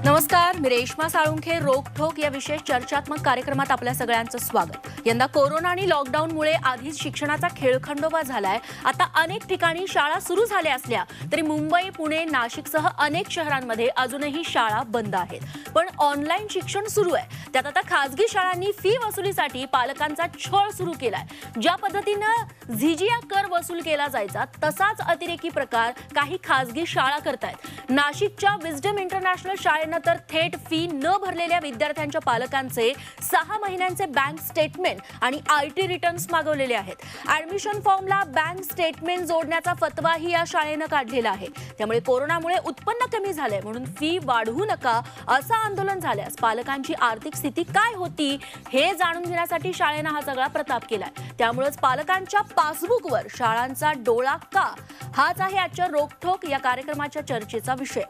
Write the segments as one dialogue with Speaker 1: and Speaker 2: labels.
Speaker 1: नमस्कार, मी रेश्मा साळुंखे. रोकठोक या विशेष चर्चात्मक कार्यक्रमात आपल्या सगळ्यांचं स्वागत. यंदा कोरोना आणि लॉकडाऊनमुळे आधीच शिक्षणाचा खेळखंडोबा झालाय. आता अनेक ठिकाणी शाळा सुरू झाल्या असल्या तरी मुंबई, पुणे, नाशिकसह अनेक शहरांमध्ये अजूनही शाळा बंद आहेत. पण ऑनलाईन शिक्षण सुरू आहे. त्यात आता खासगी शाळांनी फी वसुलीसाठी पालकांचा छळ सुरू केलाय. ज्या पद्धतीनं झिजिया कर वसूल केला जायचा तसाच अतिरेकी प्रकार काही खासगी शाळा करतायत. नाशिकच्या विस्डम इंटरनॅशनल शाळेनं तर थेट फी न भरलेल्या विद्यार्थ्यांच्या पालकांचे 6 महिन्यांचे बँक स्टेटमेंट आणि आयटी रिटर्न्स मागवलेले आहेत. ऍडमिशन फॉर्मला बँक स्टेटमेंट जोडण्याचा फतवाही या शाळेनं काढलेला आहे. त्यामुळे कोरोनामुळे उत्पन्न कमी झालंय म्हणून फी वाढवू नका असं आंदोलन झाल्यास पालकांची आर्थिक स्थिती काय होती हे जाणून घेण्यासाठी शाळेनं हा सगळा प्रताप केलाय. त्यामुळेच पालकांच्या पासबुकवर शाळांचा डोळा का, हाच आहे आजच्या रोकठोक या कार्यक्रमाच्या चर्चेचा विषय.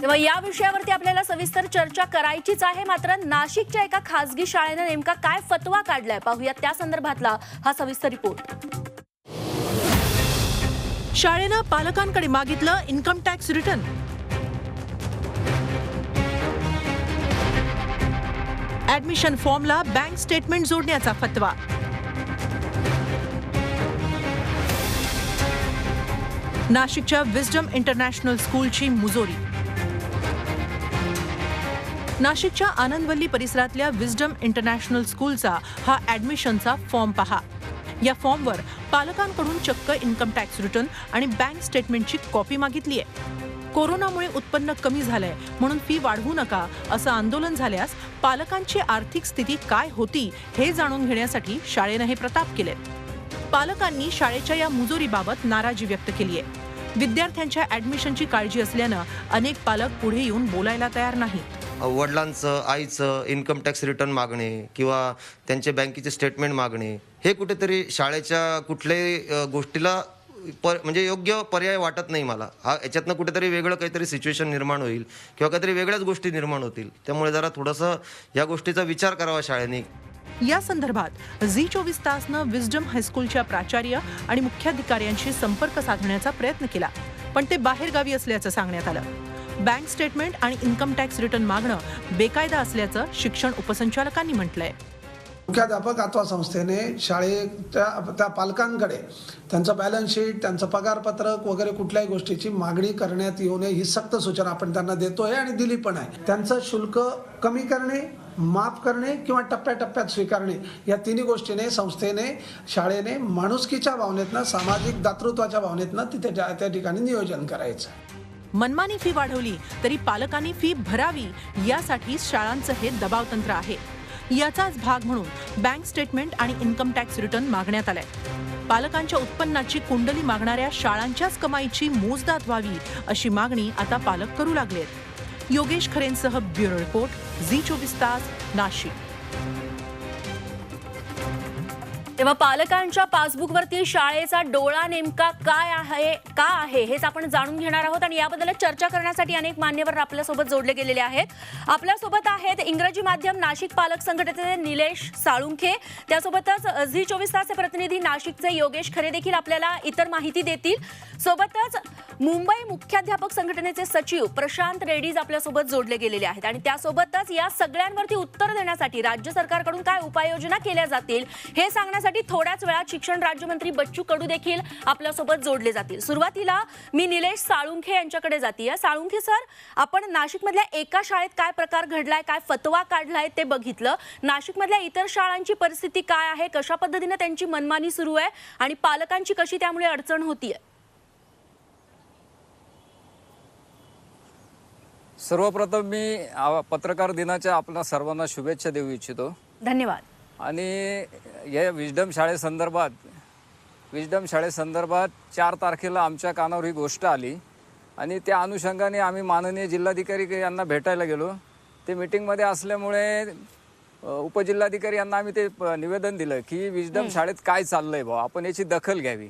Speaker 1: तेव्हा या विषयावरती आपल्याला सविस्तर चर्चा करायचीच आहे. मात्र नाशिकच्या एका खासगी शाळेनं नेमका काय फतवा काढलाय पाहूयात त्या संदर्भातला हा सविस्तर रिपोर्ट.
Speaker 2: शाळेनं पालकांकडे मागितलं income tax return. Admission फॉर्मला bank statement जोडण्याचा फतवा. नाशिकच्या विस्डम इंटरनॅशनल स्कूलची मुजोरी. नाशिकच्या आनंदवल्ली परिसरातल्या विस्डम इंटरनॅशनल स्कूलचा हा ऍडमिशनचा फॉर्म पहा. या फॉर्मवर पालकांकडून चक्क इन्कम टॅक्स रिटर्न आणि बँक स्टेटमेंटची कॉपी मागितली आहे. कोरोनामुळे उत्पन्न कमी झालंय म्हणून फी वाढवू नका असं आंदोलन झाल्यास पालकांची आर्थिक स्थिती काय होती हे जाणून घेण्यासाठी शाळेनं हे प्रताप केले. पालकांनी शाळेच्या या मुजोरीबाबत नाराजी व्यक्त केली आहे. विद्यार्थ्यांच्या ऍडमिशनची काळजी असल्यानं अनेक पालक पुढे येऊन बोलायला तयार नाहीत.
Speaker 3: वडिलांचं, आईचं इन्कम टॅक्स रिटर्न मागणे किंवा त्यांचे बँकेचे स्टेटमेंट मागणे हे कुठेतरी शाळेच्या कुठल्याही गोष्टीला म्हणजे योग्य पर्याय वाटत नाही मला. याच्यातनं कुठेतरी वेगळं काहीतरी सिच्युएशन निर्माण होईल किंवा काहीतरी वेगळ्याच गोष्टी निर्माण होतील. त्यामुळे जरा थोडंसं या गोष्टीचा विचार करावा शाळेने.
Speaker 2: या संदर्भात झी 24 तासनं विस्डम हायस्कूलच्या प्राचार्य आणि मुख्याधिकाऱ्यांशी संपर्क साधण्याचा प्रयत्न केला, पण ते बाहेरगावी असल्याचं सांगण्यात आलं. बँक स्टेटमेंट आणि इन्कम टॅक्स रिटर्न मागणं बेकायदा असल्याचं शिक्षण उपसंचालकांनी म्हटलंय.
Speaker 4: मुख्याध्यापक अथवा संस्थेने त्या पालकांकडे त्यांचं बॅलन्स शीट, त्यांचं पगारपत्रक वगैरे कुठल्याही गोष्टीची मागणी करण्यात येऊ नये ही सक्त सूचना आपण त्यांना देतोय आणि दिली पण आहे. त्यांचं शुल्क कमी करणे, माफ करणे किंवा टप्प्याटप्प्यात स्वीकारणे या तिन्ही गोष्टीने संस्थेने, शाळेने माणुसकीच्या भावनेतनं, सामाजिक दातृत्वाच्या भावनेतनं तिथे त्या ठिकाणी नियोजन करायचं.
Speaker 2: मनमानी फी वाढवली तरी पालकांनी फी भरावी यासाठी शाळांचं हे दबाव तंत्र आहे. याचाच भाग म्हणून बँक स्टेटमेंट आणि इन्कम टॅक्स रिटर्न मागण्यात आलंय. पालकांच्या उत्पन्नाची कुंडली मागणाऱ्या शाळांच्याच कमाईची मोजदाद व्हावी अशी मागणी आता पालक करू लागलेत. योगेश खरेंसह ब्युरो रिपोर्ट, झी 24 तास, नाशिक.
Speaker 1: तेव्हा पालकांच्या पासबुकवरती शाळेचा डोळा नेमका काय आहे, का आहे हेच आपण जाणून घेणार आहोत. आणि याबद्दल चर्चा करण्यासाठी अनेक मान्यवर आपल्यासोबत जोडले गेलेले आहेत. आपल्यासोबत आहेत इंग्रजी माध्यम नाशिक पालक संघटनेचे निलेश साळुंखे, त्यासोबतच झी 24 तासचे प्रतिनिधी नाशिकचे योगेश खरे देखील आपल्याला इतर माहिती देतील. सोबतच मुंबई मुख्याध्यापक संघटनेचे सचिव प्रशांत रेड्डीज आपल्यासोबत जोडले गेलेले आहेत. आणि त्यासोबतच या सगळ्यांवरती उत्तर देण्यासाठी राज्य सरकारकडून काय उपाययोजना केल्या जातील हे सांगण्यासाठी थोड्याच वेळात शिक्षण राज्यमंत्री बच्चू कडू देखील आपल्यासोबत जोडले जातील. सुरुवातीला मी निलेश साळुंखे यांच्याकडे जाते. साळुंखे सर, आपण नाशिकमधल्या एका शाळेत काय प्रकार घडलाय, काय फतवा काढलाय ते बघितलं. नाशिकमधल्या इतर शाळांची परिस्थिती काय आहे, कशा पद्धतीने त्यांची मनमानी सुरू आहे आणि पालकांची कशी त्यामुळे अडचण होतीये?
Speaker 5: सर्वप्रथम मी पत्रकार दिनाच्या आपल्या सर्वांना शुभेच्छा देऊ इच्छितो.
Speaker 1: धन्यवाद.
Speaker 5: आणि या विस्डम शाळेसंदर्भात 4 तारखेला आमच्या कानावर ही गोष्ट आली आणि त्या अनुषंगाने आम्ही माननीय जिल्हाधिकारी यांना भेटायला गेलो. ते मीटिंगमध्ये असल्यामुळे उपजिल्हाधिकारी यांना आम्ही ते निवेदन दिलं की विस्डम शाळेत काय चाललंय भाऊ, आपण याची दखल घ्यावी.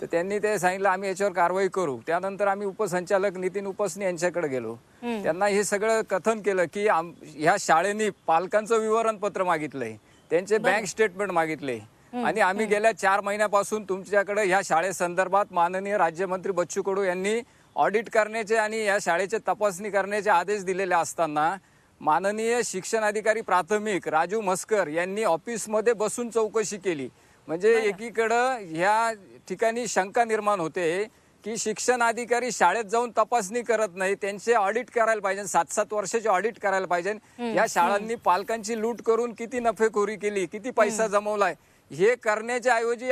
Speaker 5: तर त्यांनी ते सांगितलं आम्ही याच्यावर कारवाई करू. त्यानंतर आम्ही उपसंचालक नितीन उपसने यांच्याकडे गेलो. त्यांना हे सगळं कथन केलं की ह्या शाळेने पालकांचं विवरणपत्र मागितलंय, त्यांचे बँक स्टेटमेंट मागितले आणि आम्ही गेल्या 4 महिन्यापासून तुमच्याकडे ह्या शाळेसंदर्भात माननीय राज्यमंत्री बच्चू कडू यांनी ऑडिट करण्याचे आणि या शाळेचे तपासणी करण्याचे आदेश दिलेले असताना माननीय शिक्षण अधिकारी प्राथमिक राजू म्हस्कर यांनी ऑफिसमध्ये बसून चौकशी केली. म्हणजे एकीकडं ह्या ठिकाणी शंका निर्माण होते की शिक्षण अधिकारी शाळेत जाऊन तपासणी करत नाही, त्यांचे ऑडिट करायला पाहिजे, 7-7 वर्षाचे ऑडिट करायला पाहिजे. या शाळांनी पालकांची लूट करून किती नफेखोरी केली, किती पैसा जमवलाय हे करण्याच्या ऐवजी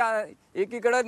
Speaker 5: एकीकडे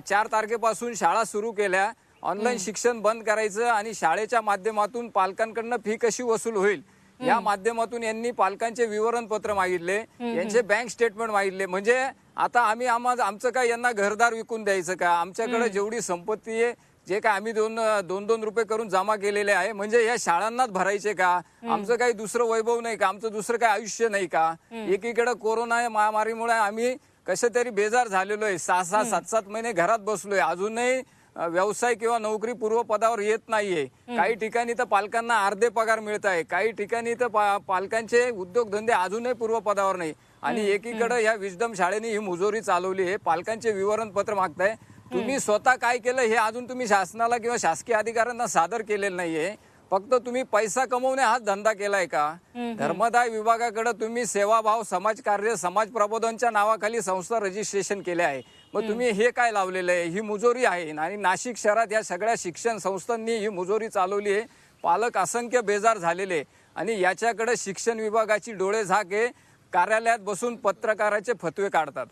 Speaker 5: 4 तारखेपासून शाळा सुरू केल्या, ऑनलाईन शिक्षण बंद करायचं आणि शाळेच्या माध्यमातून पालकांकडनं फी कशी वसूल होईल या माध्यमातून यांनी पालकांचे विवरणपत्र मागितले, यांचे बँक स्टेटमेंट मागितले. म्हणजे आता आमचं काय यांना घरदार विकून द्यायचं का? आमच्याकडे जेवढी संपत्ती आहे, जे काय आम्ही दोन रुपये करून जमा केलेले आहे, म्हणजे या शाळांनाच भरायचे का? आमचं काही दुसरं वैभव नाही का? आमचं दुसरं काही आयुष्य नाही का? एकीकडे कोरोना महामारीमुळे आम्ही कसं तरी बेजार झालेलो आहे, 6-6, 7-7 महिने घरात बसलोय, अजूनही व्यवसाय किंवा नोकरी पूर्व पदावर येत नाहीये. काही ठिकाणी तर पालकांना अर्धे पगार मिळत आहे, काही ठिकाणी तर पालकांचे उद्योगधंदे अजूनही पूर्व पदावर नाही. आणि एकीकडे या विस्डम शाळेने ही मुजोरी चालवली आहे, पालकांचे विवरणपत्र मागताय. तुम्ही स्वतः काय केलं हे अजून तुम्ही शासनाला किंवा शासकीय अधिकाऱ्यांना सादर केलेलं नाहीये. फक्त तुम्ही पैसा कमवणे हाच धंदा केलाय का? धर्मदाय विभागाकडे तुम्ही सेवाभाव, समाजकार्य, समाज प्रबोधनच्या नावाखाली संस्था रजिस्ट्रेशन केले आहे. मग तुम्ही हे काय लावलेलं आहे? ही मुजोरी आहे. आणि नाशिक शहरात या सगळ्या शिक्षण संस्थांनी ही मुजोरी चालवली आहे. पालक असंख्य बेजार झालेले आणि याच्याकडे शिक्षण विभागाची डोळे झाक आहे. कार्यालयात बसून पत्रकाराचे फतवे काढतात.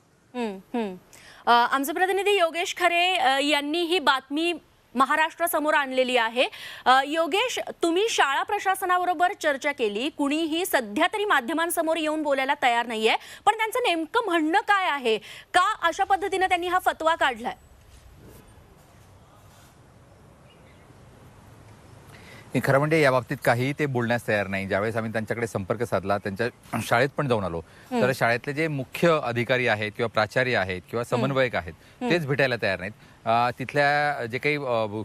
Speaker 1: आमचे प्रतिनिधी योगेश खरे यांनी ही बातमी महाराष्ट्रासमोर आणलेली आहे. योगेश, तुम्ही शाळा प्रशासनाबरोबर चर्चा केली, कुणीही सध्या तरी माध्यमांसमोर येऊन बोलायला तयार नाहीये, पण त्यांचं नेमकं म्हणणं काय आहे? का अशा पद्धतीने त्यांनी हा फतवा काढलाय?
Speaker 6: खरं म्हणजे या बाबतीत काही ते बोलण्यास तयार नाही. ज्यावेळेस आम्ही त्यांच्याकडे संपर्क साधला, त्यांच्या शाळेत पण जाऊन आलो, तर शाळेतले जे मुख्य अधिकारी आहेत किंवा प्राचार्य आहेत किंवा समन्वयक आहेत तेच भेटायला तयार नाहीत. तिथल्या जे काही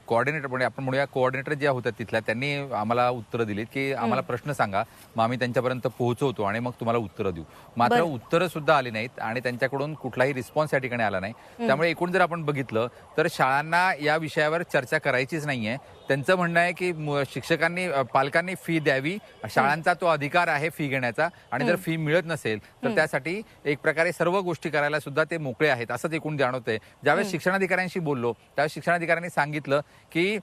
Speaker 6: कोऑर्डिनेटर, म्हणजे आपण म्हणूया कोऑर्डिनेटर ज्या होत्या तिथल्या, त्यांनी आम्हाला उत्तरं दिलीत की आम्हाला प्रश्न सांगा, मग आम्ही त्यांच्यापर्यंत पोहोचवतो आणि मग तुम्हाला उत्तरं देऊ. मात्र उत्तरं सुद्धा आली नाहीत आणि त्यांच्याकडून कुठलाही रिस्पॉन्स या ठिकाणी आला नाही. त्यामुळे एकूण जर आपण बघितलं तर शाळांना या विषयावर चर्चा करायचीच नाहीये. त्यांचं म्हणणं आहे की शिक्षकांनी, पालकांनी फी द्यावी, शाळांचा तो अधिकार आहे फी घेण्याचा, आणि जर फी मिळत नसेल तर त्यासाठी एक प्रकारे सर्व गोष्टी करायला सुद्धा ते मोकळे आहेत, असंच एकूण जाणवतंय. ज्यावेळेस शिक्षणाधिकाऱ्यांशी बोललो त्यावेळेस शिक्षणाधिकाऱ्यांनी सांगितलं की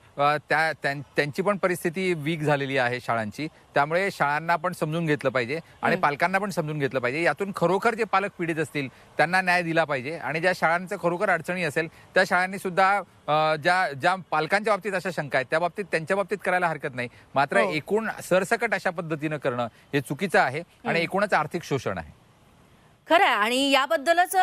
Speaker 6: त्यांची पण परिस्थिती वीक झालेली आहे शाळांची, त्यामुळे शाळांना पण समजून घेतलं पाहिजे आणि पालकांना पण समजून घेतलं पाहिजे. यातून खरोखर जे पालक पीडित असतील त्यांना न्याय दिला पाहिजे आणि ज्या शाळांचं खरोखर अडचणी असेल त्या शाळांनी सुद्धा ज्या पालकांच्या बाबतीत अशा शंका आहेत त्या बाबतीत त्यांच्या बाबतीत करायला हरकत नाही. मात्र एकूण सरसकट अशा पद्धतीनं करणं हे चुकीचं आहे आणि एकूणच आर्थिक शोषण आहे.
Speaker 1: खरं आहे. आणि याबद्दलच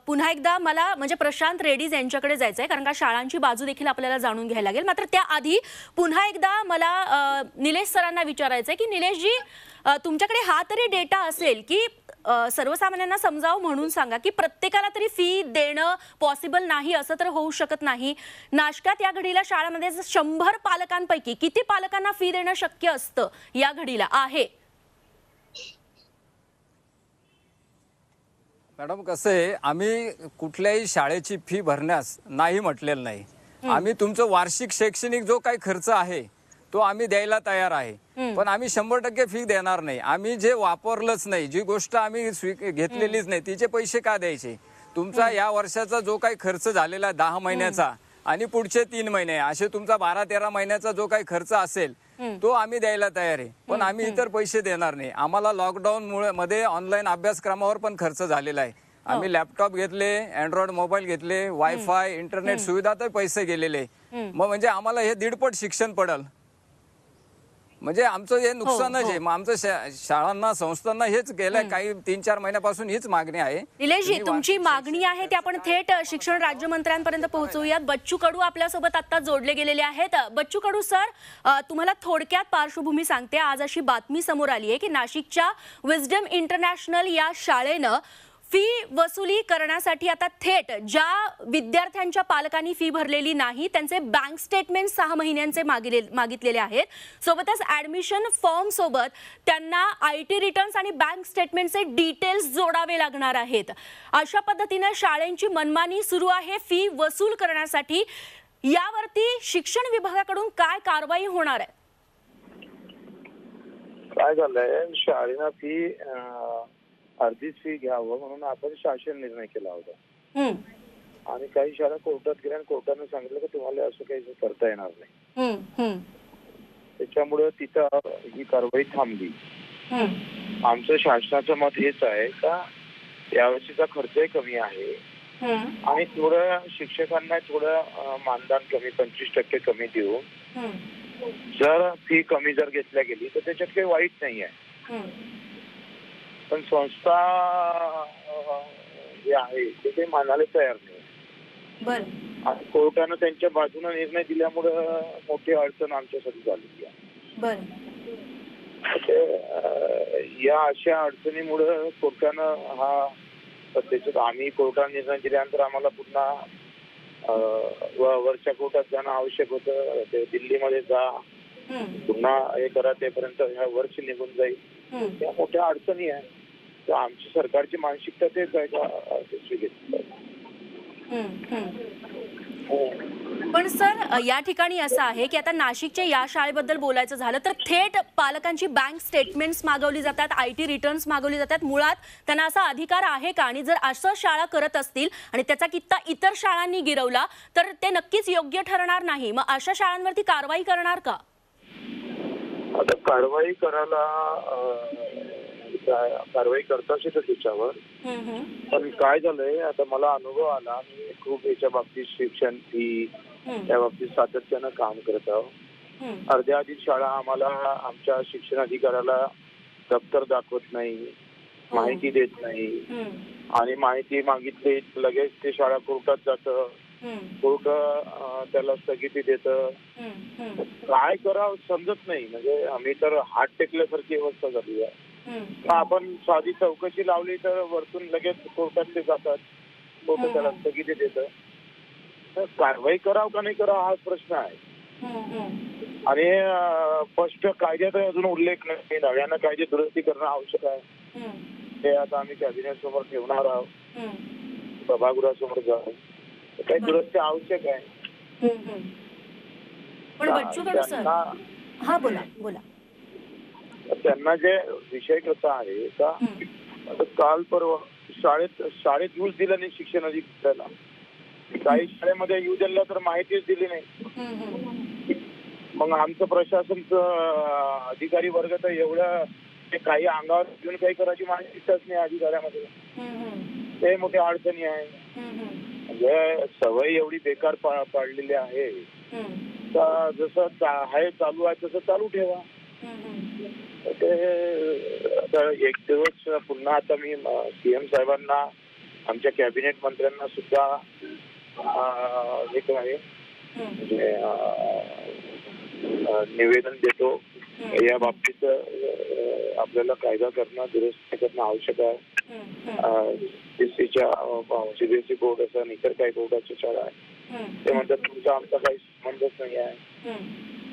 Speaker 1: पुन्हा एकदा मला म्हणजे प्रशांत रेड्डीज यांच्याकडे जायचंय, कारण का शाळांची बाजू देखील आपल्याला जाणून घ्यायला लागेल. मात्र त्याआधी पुन्हा एकदा मला निलेश सरांना विचारायचंय की निलेशजी, तुमच्याकडे हा तरी डेटा असेल की सर्वसामान्यांना समजावं म्हणून सांगा की प्रत्येकाला तरी फी देणं पॉसिबल नाही, असं तर होऊ शकत नाही. नाशकात या घडीला शाळेमध्ये 100 पालकांपैकी किती पालकांना फी देणं शक्य असतं या घडीला आहे?
Speaker 5: मॅडम, कसं आहे, आम्ही कुठल्याही शाळेची फी भरण्यास नाही म्हटलेलं नाही. आम्ही तुमचं वार्षिक शैक्षणिक जो काही खर्च आहे तो आम्ही द्यायला तयार आहे, पण आम्ही 100% फी देणार नाही. आम्ही जे वापरलंच नाही, जी गोष्ट आम्ही घेतलेलीच नाही, तिचे पैसे का द्यायचे? तुमचा या वर्षाचा जो काही खर्च झालेला 10 महिन्याचा आणि पुढचे 3 महिने असे तुमचा 12-13 महिन्याचा जो काही खर्च असेल तो आम्ही द्यायला तयार आहे, पण आम्ही इतर पैसे देणार नाही. आम्हाला लॉकडाऊन मध्ये ऑनलाईन अभ्यासक्रमावर पण खर्च झालेला आहे. आम्ही लॅपटॉप घेतले, अँड्रॉइड मोबाईल घेतले, वायफाय, इंटरनेट सुविधा तर पैसे गेलेले. मग म्हणजे आम्हाला हे 1.5 शिक्षण पडल. म्हणजे आमचं हे नुकसानच आहे. मग आमचं शाळांना, संस्थांना हेच गेल्या काही 3-4 महिन्यापासून हीच मागणी आहे.
Speaker 1: निलेशजी, तुमची मागणी आहे ती आपण थेट शिक्षण राज्यमंत्र्यांपर्यंत पोहोचवूयात. बच्चू कडू आपल्यासोबत आता जोडले गेलेले आहेत. बच्चू कडू सर, तुम्हाला थोडक्यात पार्श्वभूमी सांगते. आज अशी बातमी समोर आली आहे की नाशिकच्या विस्डम इंटरनॅशनल या शाळेनं फी वसुली करण्यासाठी आता थेट ज्या विद्यार्थ्यांच्या पालकांनी फी भरलेली नाही त्यांचे बँक स्टेटमेंट 6 महिन्यांचे मागितलेले आहेत। सोबतच ऍडमिशन फॉर्म सोबत त्यांना IT रिटर्न्स आणि बँक स्टेटमेंटचे डिटेल्स जोडावे लागणार आहेत। अशा पद्धतीने शाळांची मनमानी सुरू आहे फी वसूल करण्यासाठी। यावरती शिक्षण विभागाकडून काय कारवाई होणार आहे?
Speaker 7: काय झालंय, शाळेला फी अर्धीच फी घ्यावं म्हणून आपण शासन निर्णय केला होता आणि काही शाळा कोर्टात गेल्या आणि कोर्टाने सांगितलं की तुम्हाला असं काही करता येणार नाही। त्याच्यामुळे तिथं ही कारवाई थांबली। आमचं शासनाचं मत हेच आहे का यावर्षीचा खर्चही कमी आहे आणि थोडं शिक्षकांना थोडं मानधन कमी 25% कमी देऊन जर फी कमी जर घेतल्या गेली तर त्याच्यात काही वाईट नाही आहे। पण संस्था जे आहे ते काही मानायला तयार नाही आणि कोर्टानं त्यांच्या बाजूने निर्णय दिल्यामुळे मोठी अडचण आमच्यासाठी झालेली आहे। या अशा अडचणीमुळे कोर्टानं हा त्याच्यात आम्ही कोर्टाने निर्णय दिल्यानंतर आम्हाला पुन्हा वरच्या कोर्टात जाणं आवश्यक होतं। ते दिल्लीमध्ये जा पुन्हा हे करा तेपर्यंत ह्या वर्ष निघून जाईल। त्या मोठ्या अडचणी आहे तर आमची सरकारची मानसिकता तेच आहे का
Speaker 1: पण सर या ठिकाणी असं आहे की आता नाशिकच्या या शाळेबद्दल बोलायचं झालं तर थेट पालकांची बँक स्टेटमेंट्स मागवली जातात, IT रिटर्न्स मागवली जातात। मुळात त्यांना असा अधिकार आहे का? आणि जर असं शाळा करत असतील आणि त्याचा कित्ता इतर शाळांनी गिरवला तर ते नक्कीच योग्य ठरणार नाही। मग अशा शाळांवरती कारवाई करणार का?
Speaker 7: आता कारवाई करायला कारवाई करताच येतं त्याच्यावर। पण काय झालंय, आता मला अनुभव आला, मी खूप याच्या बाबतीत शिक्षण फी त्या बाबतीत सातत्यानं काम करत आहोत। अर्ध्या अधिक शाळा आम्हाला आमच्या शिक्षण अधिकाऱ्याला दप्तर दाखवत नाही, माहिती देत नाही आणि माहिती मागितली लगेच ते शाळा कोर्टात जातं, कोर्ट त्याला स्थगिती देतं। काय करावं समजत नाही, म्हणजे आम्ही तर हात टेकल्यासारखी व्यवस्था झाली आहे। आपण साधी चौकशी लावली तर वरतून लगेच कोर्टात ते जातात, कोर्ट त्याला स्थगिती देतं। तर कारवाई करावं का नाही करावं हाच प्रश्न आहे आणि स्पष्ट कायद्यात अजून उल्लेख नाही। नव्यानं कायदे दुरुस्ती करणं आवश्यक आहे, ते आता आम्ही कॅबिनेट समोर ठेवणार आहोत, सभागृहासमोर जाऊ काही दुरुस्ती आवश्यक आहे।
Speaker 1: पण बच्चू कडू सर, हा बोला बोला।
Speaker 7: त्यांना जे विषय कसा आहे का काल परवा शाळेत यूज दिला नाही शिक्षण अधिकाऱ्याला, काही शाळेमध्ये यूज दिला तर माहितीच दिली नाही। मग आमचं प्रशासनचं अधिकारी वर्ग तर एवढं ते काही अंगावर घेऊन काही करायची माहितीच नाही अधिकाऱ्यामध्ये, ते मोठी अडचणी आहे। म्हणजे सवय एवढी बेकार पाडलेली आहे का जसं आहे चालू आहे तसं चालू ठेवा। ते एक दिवस पुन्हा आता मी CM साहेबांना आमच्या कॅबिनेट मंत्र्यांना सुद्धा म्हणजे निवेदन देतो। या बाबतीत आपल्याला कायदा करणं दुरुस्त करणं आवश्यक आहे। CBSE बोर्ड असं इतर काही बोर्डाच्या शाळा आहे ते म्हणतात तुमचा आमचा काही संबंधच नाही आहे।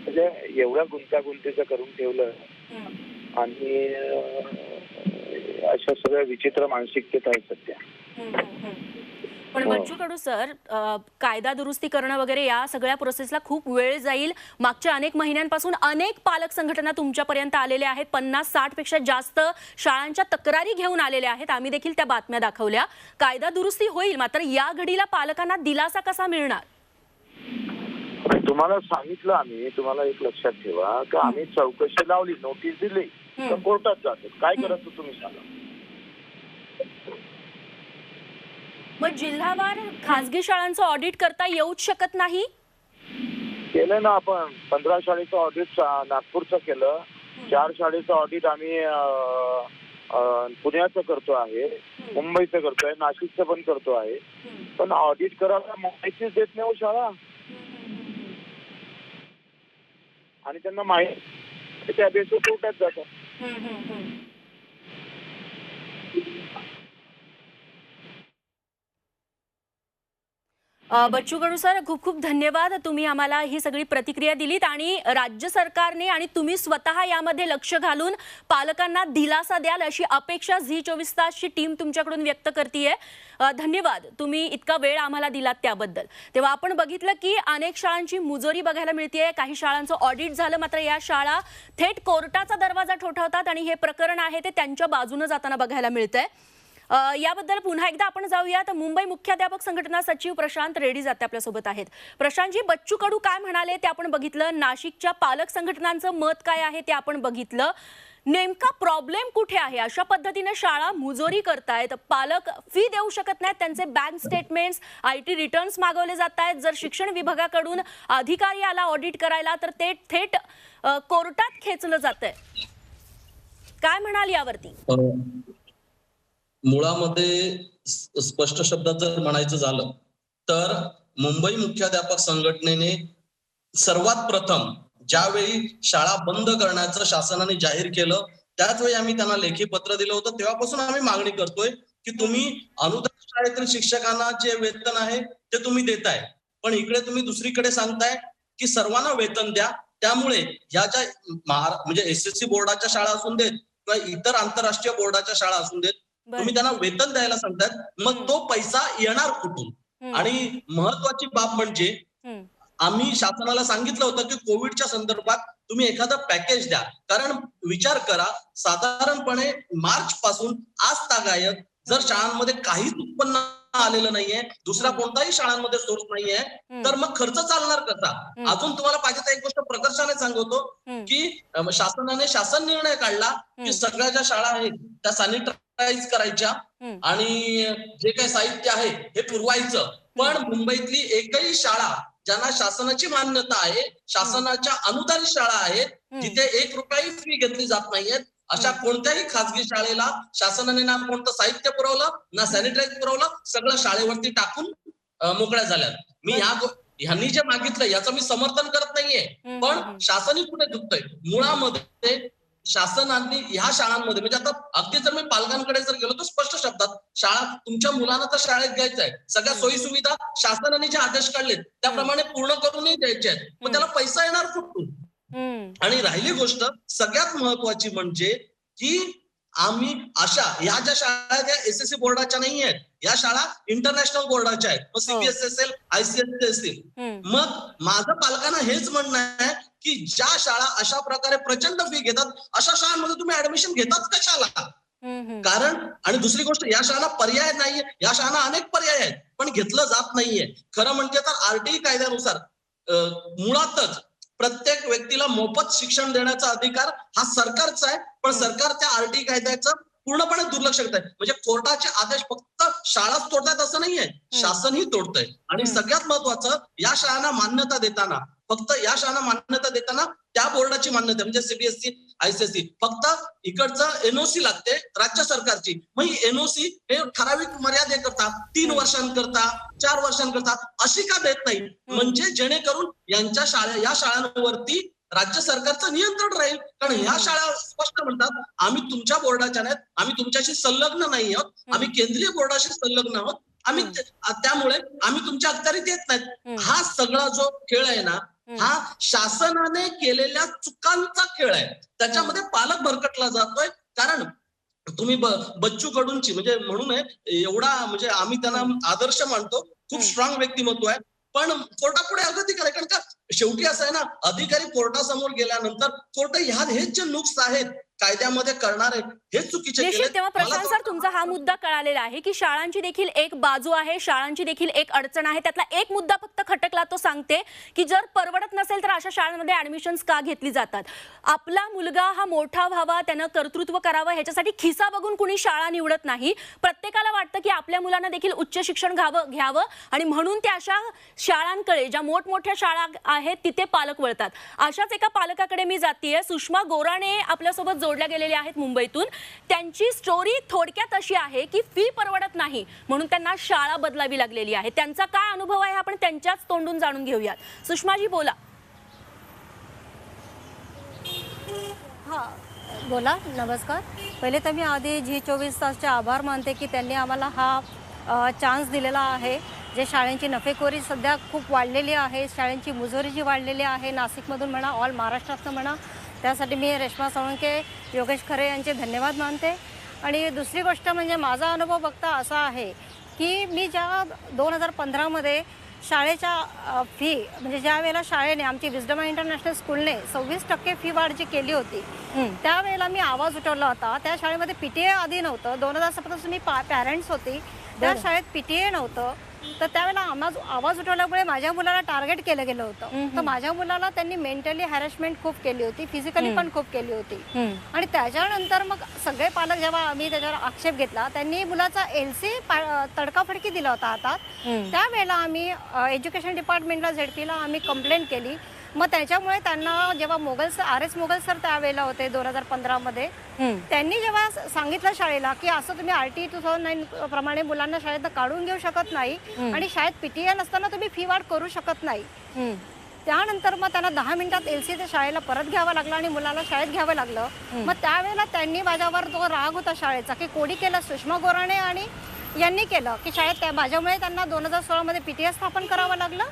Speaker 7: म्हणजे एवढ्या गुंतागुंतीचं करून ठेवलं आणि अशा सगळ्या विचित्र मानसिकतेत आहे सध्या।
Speaker 1: पण बच्चू कडू सर, कायदा दुरुस्ती करणं वगैरे या सगळ्या प्रोसेसला खूप वेळ जाईल। मागच्या अनेक महिन्यांपासून अनेक पालक संघटना तुमच्यापर्यंत आलेल्या आहेत, 50-60 पेक्षा जास्त शाळांच्या तक्रारी घेऊन आलेल्या आहेत। आम्ही देखील त्या बातम्या दाखवल्या। कायदा दुरुस्ती होईल, मात्र या घडीला पालकांना दिलासा कसा मिळणार?
Speaker 7: तुम्हाला सांगितलं आम्ही, तुम्हाला एक लक्षात ठेवा का आम्ही चौकशी लावली, नोटीस दिली तर कोर्टात जातो। काय करायचं तुम्ही सांगा?
Speaker 1: मग जिल्हावार खासगी शाळांचं ऑडिट करता येऊच शकत नाही?
Speaker 7: केलं ना आपण, 15 शाळेचं ऑडिट नागपूरचं केलं, 4 शाळेचं ऑडिट आम्ही पुण्याचं करतो आहे, मुंबईचं करतोय, नाशिकचं पण करतो आहे। पण ऑडिट करायला माहितीच देत नाही शाळा आणि त्यांना माहिती त्या बेसवर कोर्टात जातात।
Speaker 1: बच्चू कडू सर, खूप खूप धन्यवाद. तुम्ही आम्हाला ही सगळी प्रतिक्रिया दिलीत आणि राज्य सरकारने आणि तुम्ही स्वतः यामध्ये लक्ष घालून पालकांना दिलासा द्याल अशी अपेक्षा झी 24 तासची टीम तुमच्याकडून व्यक्त करतेय. धन्यवाद, तुम्ही इतका वेळ आम्हाला दिलात त्याबद्दल. तेव्हा आपण बघितलं की अनेक शाळांची मुजोरी बघायला मिळतेय, काही शाळांचं ऑडिट झालं, मात्र या शाळा थेट कोर्टाचा दरवाजा ठोठावतात आणि हे प्रकरण आहे ते त्यांच्या बाजूने जाताना बघायला मिळतंय. याबद्दल पुन्हा एकदा आपण जाऊया. तर मुंबई मुख्याध्यापक संघटना सचिव प्रशांत रेड्डी जाते आपल्यासोबत आहेत. प्रशांतजी, बच्चू कडू काय म्हणाले ते आपण बघितलं, नाशिकच्या पालक संघटनांचं मत काय आहे ते आपण बघितलं. नेमका प्रॉब्लेम कुठे आहे? अशा पद्धतीने शाळा मुजोरी करतायत, पालक फी देऊ शकत नाहीत, त्यांचे बँक स्टेटमेंट्स, IT रिटर्न्स मागवले जात आहेत. जर शिक्षण विभागाकडून अधिकारी आला ऑडिट करायला तर ते थेट कोर्टात खेचलं जातंय. काय म्हणाल यावरती?
Speaker 8: मुळामध्ये स्पष्ट शब्दात जर म्हणायचं झालं तर मुंबई मुख्याध्यापक संघटनेने सर्वात प्रथम ज्यावेळी शाळा बंद करण्याचं शासनाने जाहीर केलं त्याच वेळी आम्ही त्यांना लेखी पत्र दिलं होतं. तेव्हापासून आम्ही मागणी करतोय की तुम्ही अनुदानित शाळेतील शिक्षकांना जे वेतन आहे ते तुम्ही देताय, पण इकडे तुम्ही दुसरीकडे सांगताय की सर्वांना वेतन द्या. त्यामुळे ह्या ज्या म्हणजे SSC बोर्डाच्या शाळा असून देत किंवा इतर आंतरराष्ट्रीय बोर्डाच्या शाळा असून देत, तुम्ही त्यांना वेतन द्यायला सांगतात, मग तो पैसा येणार कुठून? आणि महत्वाची बाब म्हणजे आम्ही शासनाला सांगितलं होतं की कोविडच्या संदर्भात तुम्ही एखादं पॅकेज द्या. कारण विचार करा, साधारणपणे मार्च पासून आज तागायत जर शाळांमध्ये काहीच उत्पन्न आलेलं नाहीये, दुसऱ्या कोणताही शाळांमध्ये सोर्स नाहीये, तर मग खर्च चालणार कसा? अजून तुम्हाला पाहिजे तर एक गोष्ट प्रकर्षाने सांगतो की शासनाने शासन निर्णय काढला की सगळ्या ज्या शाळा आहेत त्या सॅनिटाईज करायच्या आणि जे काही साहित्य आहे हे पुरवायचं. पण मुंबईतली एकही शाळा ज्यांना शासनाची मान्यता आहे, शासनाच्या अनुदानित शाळा आहेत, जिथे 1 रुपयाही फी घेतली जात नाहीये, अशा कोणत्याही खासगी शाळेला शासनाने ना कोणतं साहित्य पुरवलं ना सॅनिटाईज पुरवलं, सगळं शाळेवरती टाकून मोकळ्या झाल्या. मी ह्यांनी जे मागितलं याचं मी समर्थन करत नाहीये, पण शासनही कुठे चुकतंय? मुळामध्ये शासनाने ह्या शाळांमध्ये म्हणजे आता अगदी जर मी पालकांकडे जर गेलो तर स्पष्ट शब्दात शाळा तुमच्या मुलांना तर शाळेत घ्यायचं आहे, सगळ्या सोयी सुविधा शासनाने जे आदेश काढलेत त्याप्रमाणे पूर्ण करूनही द्यायचे आहेत, मग त्याला पैसा येणार कुठून? आणि राहिली गोष्ट सगळ्यात महत्वाची म्हणजे की आम्ही अशा ह्या ज्या शाळा आहेत त्या SSC बोर्डाच्या नाही आहेत, या शाळा इंटरनॅशनल बोर्डाच्या आहेत, मग CBSE असेल ICSE असेल. मग माझं पालकांना हेच म्हणणं आहे की ज्या शाळा अशा प्रकारे प्रचंड फी घेतात अशा शाळांमध्ये तुम्ही ऍडमिशन घेतात कशाला? कारण आणि दुसरी गोष्ट, या शाळांना पर्याय नाहीये, या शाळांना अनेक पर्याय आहेत पण घेतलं जात नाहीये. खरं म्हणजे तर RTI कायद्यानुसार मुळातच प्रत्येक व्यक्तीला मोफत शिक्षण देण्याचा अधिकार हा सरकारचा आहे, पण सरकार त्या RTI कायद्याचं पूर्णपणे दुर्लक्ष करत आहे. म्हणजे कोर्टाचे आदेश फक्त शाळाच तोडतायत असं नाहीये, शासनही तोडतंय. आणि सगळ्यात महत्वाचं, या शाळांना मान्यता देताना फक्त या शाळांना मान्यता देताना त्या बोर्डाची मान्यता म्हणजे CBSE ICSE फक्त इकडचं NOC लागते राज्य सरकारची. मग ही NOC हे ठराविक मर्यादेकरता 3 वर्षांकरता 4 वर्षांकरता अशी का देत नाही? म्हणजे जेणेकरून या शाळांवरती राज्य सरकारचं नियंत्रण राहील. कारण ह्या शाळा स्पष्ट म्हणतात आम्ही तुमच्या बोर्डाच्या नाहीत, आम्ही तुमच्याशी संलग्न नाही आहोत, आम्ही केंद्रीय बोर्डाशी संलग्न आहोत, आम्ही त्यामुळे आम्ही तुमच्या अखत्यारीत येत नाहीत. हा सगळा जो खेळ आहे ना, हा शासनाने केलेल्या चुकांचा खेळ आहे. त्याच्यामध्ये पालक भरकटला जातोय. कारण तुम्ही बच्चू कडूंची म्हणजे म्हणून एवढा म्हणजे आम्ही त्यांना आदर्श मानतो, खूप स्ट्रॉंग व्यक्तिमत्व आहे, पण कोर्टापुढे अगतिक आहे. कारण का शेवटी असं आहे ना, अधिकारी कोर्टासमोर गेल्यानंतर कोर्ट हेच जे नुक्स आहेत कायद्यामध्ये करणारे हे चुकीचे केले.
Speaker 1: तेव्हा प्रशांत सर, तुमचा हा मुद्दा कळालेला आहे की शाळांची देखील एक बाजू आहे, शाळांची देखील एक अडचण आहे. त्यातला एक मुद्दा फक्त खटकला, तो सांगते की जर परवडत नसेल तर अशा शाळांमध्ये ऍडमिशन्स का घेतली जातात? आपला मुलगा हा मोठा व्हावा, त्यानं कर्तृत्व करावं, ह्याच्यासाठी खिसा बघून कुणी शाळा निवडत नाही. प्रत्येकाला वाटतं की आपल्या मुलांना देखील उच्च शिक्षण घ्यावं आणि म्हणून त्या अशा शाळांकडे, ज्या मोठमोठ्या शाळा आहेत तिथे पालक वळतात. अशाच एका पालकाकडे मी जातीये. सुषमा गोराणे आपल्यासोबत जोडल्या गेलेल्या आहेत मुंबईतून. त्यांची स्टोरी थोडक्यात अशी आहे की फी परवडत नाही म्हणून त्यांना शाळा बदलावी लागलेली आहे. त्यांचा काय अनुभव आहे आपण त्यांच्याच तोंडून जाणून घेऊयात. सुषमाजी बोला.
Speaker 9: बोला. नमस्कार. पहिले तर मी आधी झी 24 तासचे आभार मानते की त्यांनी आम्हाला हा चान्स दिलेला आहे. जे शाळांची नफेखोरी सध्या खूप वाढलेली आहे, शाळांची मुजोरी जी वाढलेली आहे, नाशिकमधून म्हणा, ऑल महाराष्ट्रातनं म्हणा, त्यासाठी मी रेश्मा साळुंखे, योगेश खरे यांचे धन्यवाद मानते. आणि दुसरी गोष्ट म्हणजे माझा अनुभव बघता असा आहे की मी ज्या 2015मध्ये शाळेच्या फी म्हणजे ज्या वेळेला शाळेने आमची विस्डम इंटरनॅशनल स्कूलने 26% फी वाढ जी केली होती त्यावेळेला मी आवाज उठवला होता. त्या शाळेमध्ये PTA आधी नव्हतं. 2017 मी पॅरेंट्स होती, त्या शाळेत PTA नव्हतं. तर त्यावेळेला आवाज उठवल्यामुळे माझ्या मुलाला टार्गेट केलं गेलं होतं. तर माझ्या मुलाला त्यांनी मेंटली हॅरेसमेंट खूप केली होती, फिजिकली पण खूप केली होती. आणि त्याच्यानंतर मग सगळे पालक जेव्हा आम्ही त्याच्यावर आक्षेप घेतला, त्यांनी मुलाचा LC तडकाफडकी दिला होता हातात. त्यावेळेला आम्ही एज्युकेशन डिपार्टमेंटला ZP ला आम्ही कंप्लेंट केली. मग त्याच्यामुळे त्यांना जेव्हा RS मोगल सर त्यावेळेला होते 2015मध्ये, त्यांनी जेव्हा सांगितलं शाळेला की असं तुम्ही RT 2009 प्रमाणे मुलांना शाळेत काढून घेऊ शकत नाही आणि शाळेत PTA नसताना तुम्ही फी वाढ करू शकत नाही. त्यानंतर मग त्यांना 10 मिनिटात LC ते शाळेला परत घ्यावं लागलं आणि मुलाला शाळेत घ्यावं लागलं. मग त्यावेळेला त्यांनी माझ्यावर जो राग होता शाळेचा की कोणी केलं, सुषमा गोराणे आणि यांनी केलं की शाळेत माझ्यामुळे त्यांना 2016मध्ये PTA स्थापन करावं लागलं.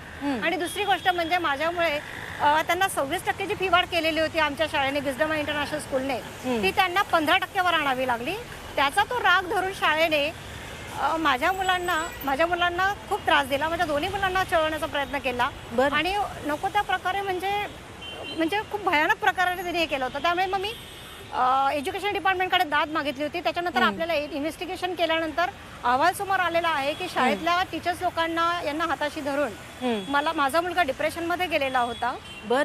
Speaker 9: आणि दुसरी गोष्ट म्हणजे माझ्यामुळे त्यांना 26% फी वाढ केलेली होती आमच्या शाळेने, विस्डम इंटरनॅशनल स्कूलने, ती त्यांना 15%वर आणावी लागली. त्याचा तो राग धरून शाळेने माझ्या मुलांना खूप त्रास दिला. माझ्या दोन्ही मुलांना चळवण्याचा प्रयत्न केला आणि नको त्या प्रकारे म्हणजे खूप भयानक प्रकारे त्यांनी हे केलं होतं. त्यामुळे मग मी एज्युकेशन डिपार्टमेंटकडे दाद मागितली होती. त्याच्यानंतर आपल्याला इन्व्हेस्टिगेशन केल्यानंतर अहवाल समोर आलेला आहे की शाळेतल्या टीचर्स लोकांना यांना हाताशी धरून माझा मुलगा डिप्रेशनमध्ये गेलेला होता.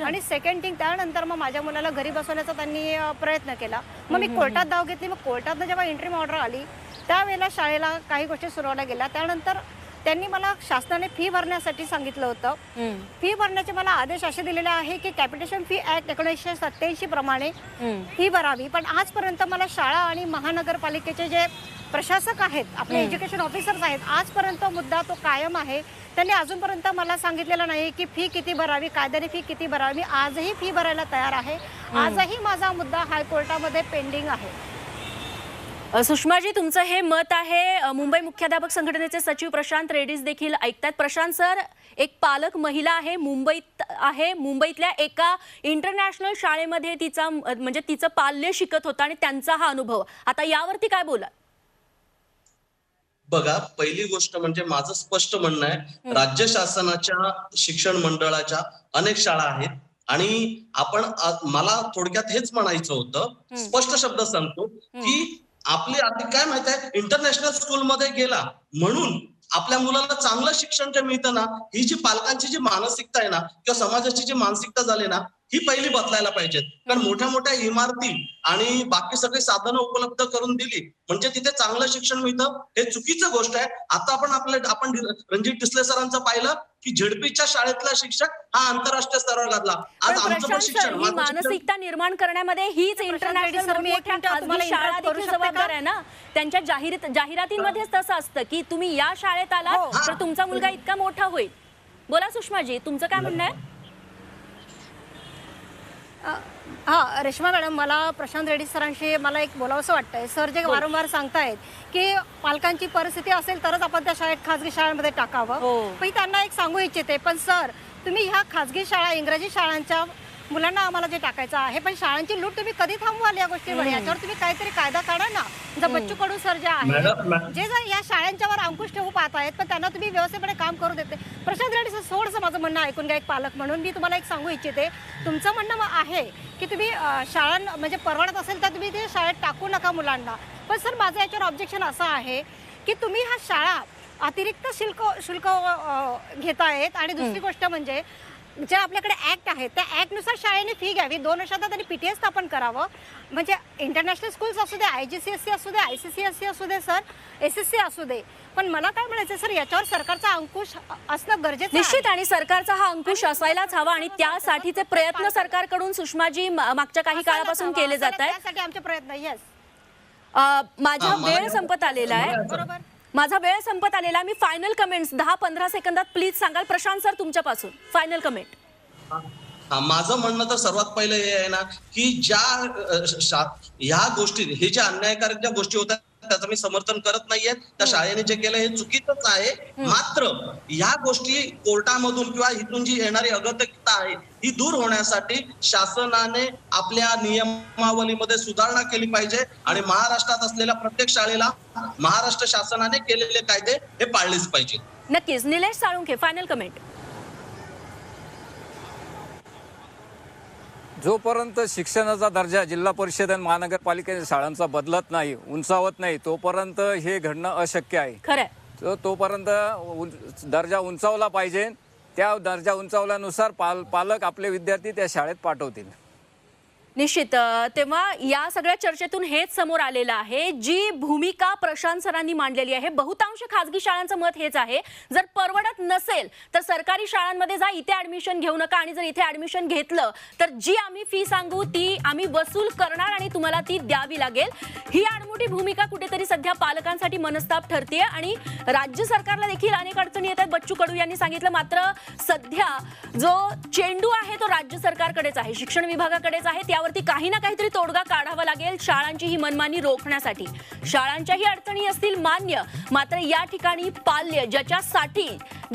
Speaker 9: आणि सेकंड थिंग, त्यानंतर मग माझ्या मुलाला घरी बसवण्याचा त्यांनी प्रयत्न केला. मग मी कोर्टात धाव घेतली. मग कोर्टातनं जेव्हा इंटरिम ऑर्डर आली त्यावेळेला शाळेला काही गोष्टी सुरवल्या गेल्या. त्यानंतर त्यांनी मला शासनाने फी भरण्यासाठी सांगितलं होतं. फी भरण्याचे मला आदेश असे दिलेले आहे की कॅपिटेशन फी ऍक्ट 1987 प्रमाणे फी भरावी. पण आजपर्यंत मला शाळा आणि महानगरपालिकेचे जे प्रशासक आहेत, आपले एज्युकेशन ऑफिसर्स आहेत, आजपर्यंत मुद्दा तो कायम आहे. त्यांनी अजूनपर्यंत मला सांगितलेलं नाही की फी किती भरावी, कायद्याने फी किती भरावी. मी आजही फी भरायला तयार आहे. आजही माझा मुद्दा हायकोर्टामध्ये पेंडिंग आहे.
Speaker 1: सुषमाजी, तुमचं हे मत आहे. मुंबई मुख्याध्यापक संघटनेचे सचिव प्रशांत रेड्डीज देखील ऐकतात. प्रशांत सर, एक पालक महिला आहे, मुंबईतल्या एका इंटरनॅशनल शाळेमध्ये तिचं पाल्य शिकत होतं आणि त्यांचा हा अनुभव, आता यावरती काय बोला?
Speaker 8: बघा, पहिली गोष्ट म्हणजे माझं स्पष्ट म्हणणं आहे, राज्य शासनाच्या शिक्षण मंडळाच्या अनेक शाळा आहेत आणि मला थोडक्यात हेच म्हणायचं होतं, स्पष्ट शब्द सांगतो की आपली काय माहित आहे, इंटरनॅशनल स्कूलमध्ये गेला म्हणून आपल्या मुलाला चांगलं शिक्षण जे मिळतं ना, ही जी पालकांची जी मानसिकता आहे ना किंवा समाजाची जी मानसिकता झाली ना, ही पहिली बदलायला पाहिजेत. कारण मोठ्या मोठ्या इमारती आणि बाकी सगळी साधनं उपलब्ध करून दिली म्हणजे तिथे चांगलं शिक्षण मिळतं, हे चुकीचं गोष्ट आहे. आता आपण रणजित डिसले सरांचं पाहिलं की झेडपीच्या शाळेतला शिक्षक हा आंतरराष्ट्रीय स्तरावर गाजला. आज आमचं शिक्षण,
Speaker 1: मानसिकता निर्माण करण्यामध्ये हीच इंटरनॅशनल शाळा देखील जबाबदार आहे ना. त्यांच्या जाहिरातींमध्येच तसं असतं की तुम्ही या शाळेत आला तर तुमचा मुलगा इतका मोठा होईल. बोला सुषमाजी, तुमचं काय म्हणणं आहे?
Speaker 9: हा रेश्मा मॅडम, मला प्रशांत रेड्डी सरांशी मला एक बोलावंसं वाटतंय. सर जे वारंवार सांगतायत की पालकांची परिस्थिती असेल तरच आपण त्या शाळेत, खाजगी शाळांमध्ये टाकावं. पण त्यांना एक सांगू इच्छिते, पण सर तुम्ही ह्या खाजगी शाळा, इंग्रजी शाळांच्या मुलांना आम्हाला जे टाकायचं आहे, पण शाळांची लूट तुम्ही कधी थांबवाल या गोष्टीवर? याच्यावर तुम्ही काहीतरी कायदा काढा ना. जर बच्चू कडू सर जे आहे, जे जर या शाळांच्यावर अंकुश ठेवू पाहत आहेत पण त्यांना तुम्ही व्यवस्थितपणे काम करू देते. प्रशांत रेड्डी सर, थोडंसं माझं म्हणणं ऐकून घ्या. एक पालक म्हणून मी तुम्हाला एक सांगू इच्छिते, तुमचं म्हणणं आहे की तुम्ही शाळां म्हणजे परवडत असेल तर तुम्ही ते शाळेत टाकू नका मुलांना. पण सर माझं याच्यावर ऑब्जेक्शन असं आहे की तुम्ही हा शाळा अतिरिक्त शुल्क घेतायत. आणि दुसरी गोष्ट म्हणजे जे आपल्याकडे ऍक्ट आहे त्या ऍक्टनुसार शाळेने फी घ्यावी. 2 वर्षात त्यांनी PTA स्थापन करावं. म्हणजे इंटरनॅशनल स्कूल्स असू दे, IGCSE असू दे, ICCSE असू दे, सर SSC असू दे. पण मला काय म्हणायचं सर, याच्यावर सरकारचा अंकुश असणं गरजेचं
Speaker 1: निश्चित. आणि सरकारचा हा अंकुश असायलाच हवा आणि त्यासाठीचे प्रयत्न सरकारकडून सुषमाजी मागच्या काही काळापासून केले जात आहेत.
Speaker 9: त्यासाठी आमचे प्रयत्न. येस,
Speaker 1: माझा वेळ संपत आलेला आहे.
Speaker 9: बरोबर,
Speaker 1: माझा वेळ संपत आलेला. मी फायनल कमेंट्स 10-15 सेकंदात प्लीज सांगाल. प्रशांत सर, तुमच्यापासून फायनल कमेंट.
Speaker 8: माझं म्हणणं तर सर्वात पहिलं हे आहे ना की ह्या गोष्टी, हे ज्या अन्यायकारक ज्या गोष्टी होतात त्याचं मी समर्थन करत नाहीये. त्या शाळेने जे केलं हे चुकीचंच आहे. मात्र ह्या गोष्टी कोर्टामधून किंवा इथून जी येणारी अगतिकता आहे ही दूर होण्यासाठी शासनाने आपल्या नियमावलीमध्ये सुधारणा केली पाहिजे आणि महाराष्ट्रात असलेल्या प्रत्येक शाळेला महाराष्ट्र शासनाने केलेले कायदे हे पाळलेच पाहिजे.
Speaker 1: नक्कीच. Nilesh Salunkhe, final comment.
Speaker 5: जोपर्यंत शिक्षणाचा दर्जा जिल्हा परिषद आणि महानगरपालिकेच्या शाळांचा बदलत नाही, उंचावत नाही, तोपर्यंत हे घडणं अशक्य आहे.
Speaker 1: खरंय.
Speaker 5: तोपर्यंत दर्जा उंचावला पाहिजे. त्या दर्जा उंचावल्यानुसार पालक आपले विद्यार्थी त्या शाळेत पाठवतील.
Speaker 1: निश्चित. तेव्हा या सगळ्या चर्चेतून हेच समोर आलेलं आहे. जी भूमिका प्रशांत सरांनी मांडलेली आहे, बहुतांश खासगी शाळांचं मत हेच आहे, जर परवडत नसेल तर सरकारी शाळांमध्ये जा, इथे ऍडमिशन घेऊ नका, आणि जर इथे ऍडमिशन घेतलं तर जी आम्ही फी सांगू ती आम्ही वसूल करणार आणि तुम्हाला ती द्यावी लागेल. ही आडमुठी भूमिका कुठेतरी सध्या पालकांसाठी मनस्ताप ठरतेय आणि राज्य सरकारला देखील अनेक अडचणी येतात. बच्चू कडू यांनी सांगितलं. मात्र सध्या जो चेंडू आहे तो राज्य सरकारकडेच आहे, शिक्षण विभागाकडेच आहे. त्यावरती काही ना काहीतरी तोडगा काढावा लागेल शाळांची ही मनमानी रोखण्यासाठी. शाळांच्याही अडचणी असतील मान्य, मात्र या ठिकाणी पाल्य ज्याच्यासाठी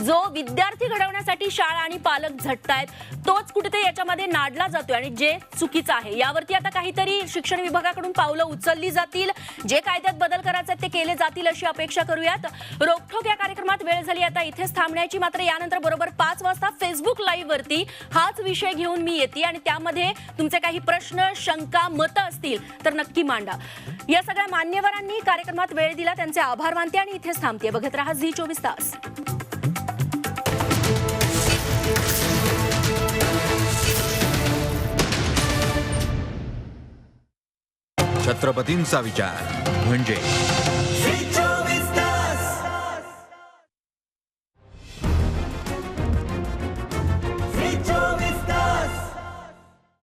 Speaker 1: जो विद्यार्थी घडवण्यासाठी शाळा आणि पालक झटतायत तोच कुठेतरी याच्यामध्ये नाडला जातोय आणि जे चुकीचं आहे. यावरती आता काहीतरी शिक्षण विभागाकडून पावलं उचलली जातील, जे कायद्यात बदल करायचे ते केले जातील अशी अपेक्षा करूयात. रोखोक या कार्यक्रमात वेळ झाली आता इथेच थांबण्याची. मात्र यानंतर बरोबर 5 वाजता फेसबुक लाईव्ह वरती हाच विषय घेऊन मी येते आणि त्यामध्ये तुमचे काही प्रश्न, शंका, मतं असतील तर नक्की मांडा. या सगळ्या मान्यवरांनी कार्यक्रमात वेळ दिला त्यांचे आभार मानते आणि इथेच थांबते. बघत रहा झी 24 तास.
Speaker 10: छत्रपतींचा विचार म्हणजे